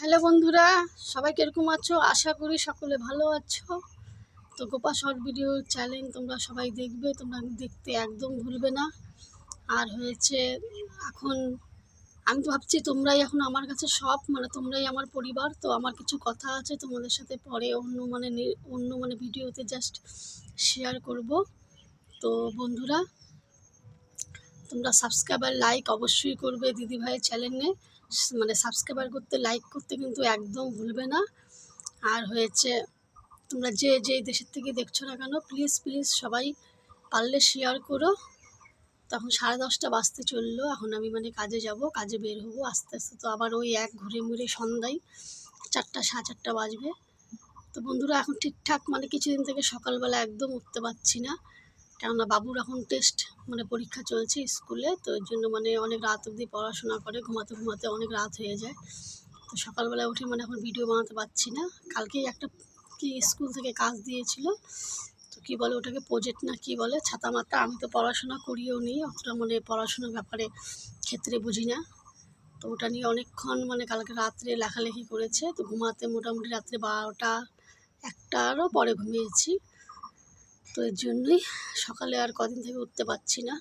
Hello বন্ধুরা, সবাই কিরকম আছো? আশা করি সকলে ভালো আছো। তো গোপা শর্ট ভিডিও চ্যানেল তোমরা সবাই দেখবে, তোমরা দেখতে একদম ভুলবে না। আর হয়েছে এখন আমি তো ভাবছি তোমরাই এখন আমার কাছে সব, তোমরাই আমার পরিবার। তো আমার কিছু কথা আছে তোমাদের সাথে পরে অন্য ভিডিওতে জাস্ট শেয়ার করব। তো বন্ধুরা, তোমরা সাবস্ক্রাইবার লাইক অবশ্যই করবে দিদিভাইয়ের চ্যানেলে। সাবস্ক্রাইবার করতে, লাইক করতে কিন্তু একদম ভুলবে না। আর হয়েছে তোমরা যে দেশের থেকে দেখছো না কেন, প্লিজ প্লিজ সবাই পারলে শেয়ার করো। তখন 10:30 বাজতে চললো, এখন আমি কাজে যাব, কাজে বের হবো আস্তে আস্তে। তো আবার ওই এক ঘুরে মুড়ে সন্ধ্যায় 4টা 4:30 বাজবে। তো বন্ধুরা, এখন ঠিকঠাক কিছুদিন থেকে সকালবেলা একদম উঠতে পারছি না, কেননা বাবুর এখন টেস্ট পরীক্ষা চলছে স্কুলে। তো এর জন্য অনেক রাত অবধি পড়াশোনা করে, ঘুমাতে ঘুমাতে অনেক রাত হয়ে যায়। তো সকালবেলা উঠে এখন ভিডিও বানাতে পারছি না। কালকেই একটা কি স্কুল থেকে কাজ দিয়েছিল, তো কী বলে ওটাকে, প্রজেক্ট না কি বলে, ছাতা মাতা। আমি তো পড়াশোনা করিও নি, অতটা পড়াশোনার ব্যাপারে ক্ষেত্রে বুঝি না। তো ওটা নিয়ে অনেকক্ষণ কালকে রাত্রে লেখালেখি করেছে। তো ঘুমাতে মোটামুটি রাত্রে 12টা 1টারও পরে ঘুমিয়েছি। তো এর জন্যই সকালে আর কদিন থেকে উঠতে পারছি না,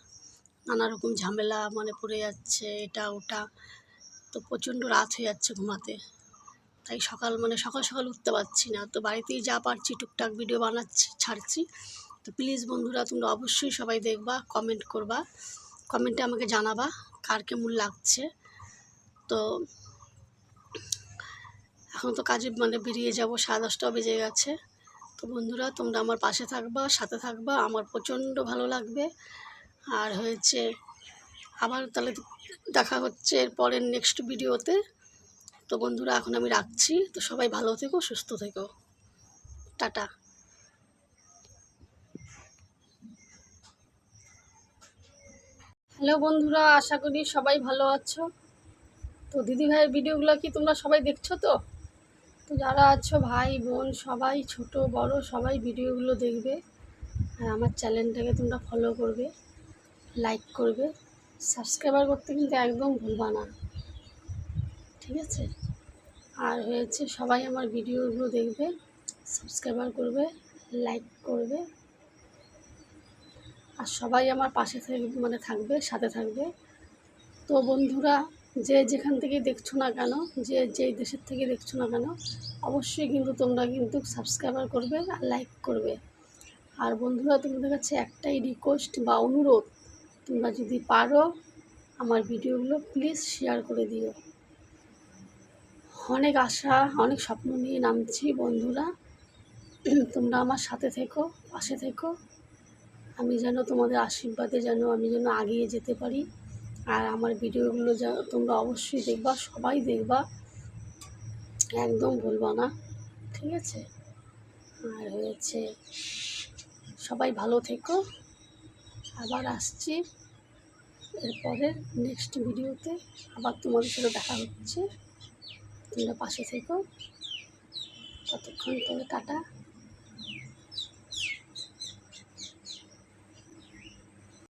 নানা রকম ঝামেলা পড়ে যাচ্ছে, এটা ওটা। তো প্রচণ্ড রাত হয়ে যাচ্ছে ঘুমাতে, তাই সকাল সকাল উঠতে পারছি না। তো বাড়িতেই যা পারছি টুকটাক ভিডিও বানাচ্ছি, ছাড়ছি। তো প্লিজ বন্ধুরা, তোমরা অবশ্যই সবাই দেখবা, কমেন্ট করবা, কমেন্টে আমাকে জানাবা কার কেমন লাগছে। তো এখন তো কাজে বেরিয়ে যাব, 10:30 বেজে গেছে। তো বন্ধুরা, তোমরা আমার পাশে থাকবা, সাথে থাকবা, আমার প্রচণ্ড ভালো লাগবে। আর হয়েছে আবার তাহলে দেখা হচ্ছে এর পরের নেক্সট ভিডিওতে। তো বন্ধুরা, এখন আমি রাখছি। তো সবাই ভালো থেকো, সুস্থ থেকো, টাটা। হ্যালো বন্ধুরা, আশা করি সবাই ভালো আছো। তো দিদিভাইয়ের ভিডিওগুলো কি তোমরা সবাই দেখছো? তো তো যারা আছো ভাই বোন সবাই, ছোট বড় সবাই ভিডিওগুলো দেখবে। আর আমার চ্যানেলটাকে তোমরা ফলো করবে, লাইক করবে, সাবস্ক্রাইবার করতে কিন্তু একদম ভুলবা না, ঠিক আছে? আর হয়েছে সবাই আমার ভিডিওগুলো দেখবে, সাবস্ক্রাইবার করবে, লাইক করবে, আর সবাই আমার পাশে থাকবে, সাথে থাকবে। তো বন্ধুরা, যে যেখান থেকে দেখছো না কেন, যেই দেশের থেকে দেখছো না কেন, অবশ্যই কিন্তু তোমরা কিন্তু সাবস্ক্রাইবার করবে আর লাইক করবে। আর বন্ধুরা, তোমাদের কাছে একটাই রিকোয়েস্ট বা অনুরোধ, তোমরা যদি পারো আমার ভিডিওগুলো প্লিজ শেয়ার করে দিও। অনেক আশা, অনেক স্বপ্ন নিয়ে নামছি বন্ধুরা, তোমরা আমার সাথে থেকো, পাশে থেকো। আমি যেন তোমাদের আশীর্বাদে আমি যেন এগিয়ে যেতে পারি। আর আমার ভিডিওগুলো তোমরা অবশ্যই দেখবা, সবাই দেখবা, একদম ভুলবা না, ঠিক আছে? আর হয়েছে সবাই ভালো থেকো, আবার আসছি এরপরে নেক্সট ভিডিওতে, আবার তোমাদের সাথে দেখা হচ্ছে। তোমরা পাশে থেকো, ততক্ষণ তবে টাটা।